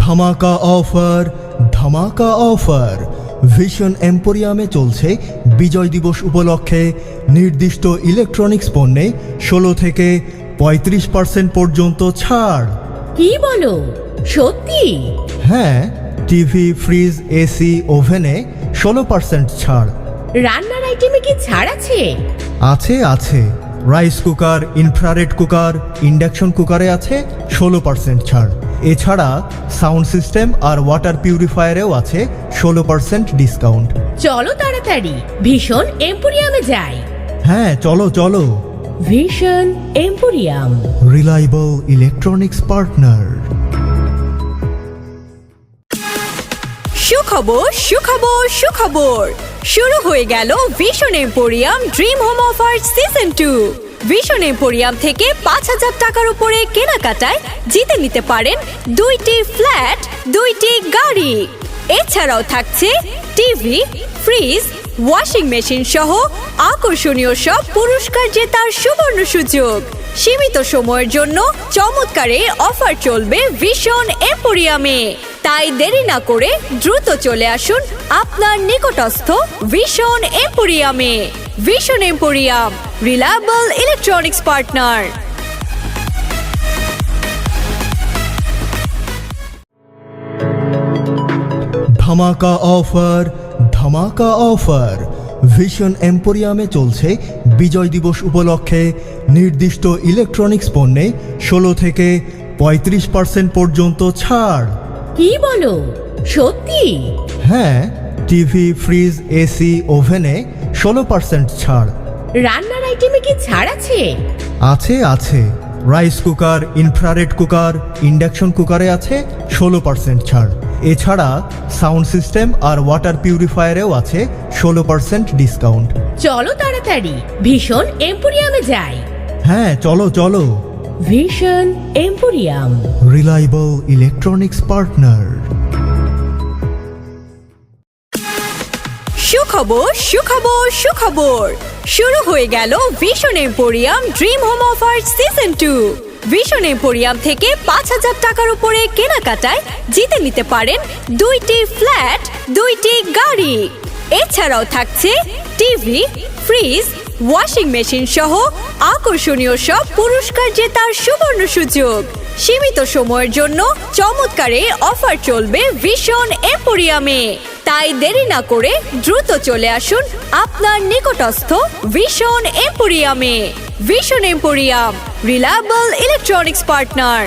ধামাকা অফার, ধামাকা offer. Vision এম্পোরিয়ামে চলছে বিজয় দিবস উপলক্ষে নির্দিষ্ট ইলেকট্রনিক্স পণ্যে 16 থেকে 35% পর্যন্ত ছাড়। কি বলো, সত্যি? হ্যাঁ, টিভি, ফ্রিজ, এসি, ওভেনে 16% ছাড়। রান্নার আইটেমে কি ছাড় আছে? আছে আছে। Rice cooker, infrared cooker, induction কুকারে আছে 16% ছাড়। এছাড়া সাউন্ড সিস্টেম আর ওয়াটার পিউরিফায়ারেও আছে 16% ডিসকাউন্ট। চলো তাড়াতাড়ি ভীষণ এম্পোরিয়ামে যাই। হ্যাঁ, চলো চলো। ভীষণ এম্পোরিয়াম, রিলায়েবল ইলেকট্রনিক্স পার্টনার। সুখবর সুখবর সুখবর, শুরু হয়ে গেল vision emporium dream home offer season 2। Vision emporium থেকে 5,000 টাকার উপরে কেনাকাটায় জিতে নিতে পারেন 2টি ফ্ল্যাট, 2টি গাড়ি। এছাড়াও থাকছে টিভি, ফ্রিজ, ওয়াশিং মেশিন সহ আকর্ষণীয় সব পুরস্কার জেতার সুবর্ণ সুযোগ। সীমিত সময়ের জন্য চমৎকার এই অফার চলবে ভিশন এম্পোরিয়ামে। তাই দেরি না করে দ্রুত চলে আসুন আপনার নিকটস্থ ভিশন এম্পোরিয়ামে। Vision Emporium, reliable electronics partner. ধামাকা অফার, ধামাকা অফার। ভিশন এম্পোরিয়ামে চলছে বিজয় দিবস উপলক্ষে নির্দিষ্ট ইলেকট্রনিক্স পণ্যে 16 থেকে 35% পর্যন্ত ছাড়। কি বলো, সত্যি? হ্যাঁ, টিভি, ফ্রিজ, এসি, ওভেনে 16% ছাড়। রান্নার আইটেমে কি ছাড় আছে? আছে আছে। Rice cooker, infrared cooker, induction কুকারে আছে 16% ছাড়। এছাড়া সাউন্ড সিস্টেম আর ওয়াটার পিউরিফায়ারেও আছে 16% ডিসকাউন্ট। চলো তাড়াতাড়ি ভীষণ এম্পোরিয়ামে যাই। হ্যাঁ, চলো চলো। ভীষণ এম্পোরিয়াম, রিলায়েবল ইলেকট্রনিক্স পার্টনার। সুখবর সুখবর সুখবর, শুরু হয়ে গেল vision emporium dream home offer season 2। Vision emporium থেকে 5,000 টাকার উপরে কেনাকাটায় জিতে নিতে পারেন 2টি ফ্ল্যাট, 2টি গাড়ি। এছাড়াও থাকছে টিভি, ফ্রিজ, ওয়াশিং মেশিন সহ আকর্ষণীয় সব পুরস্কার জেতার সুবর্ণ সুযোগ। সীমিত সময়ের জন্য চমৎকার এই অফার চলবে ভিশন এম্পোরিয়ামে। তাই দেরি না করে দ্রুত চলে আসুন আপনার নিকটস্থ ভিশন এম্পোরিয়ামে। Vision Emporium, reliable electronics partner.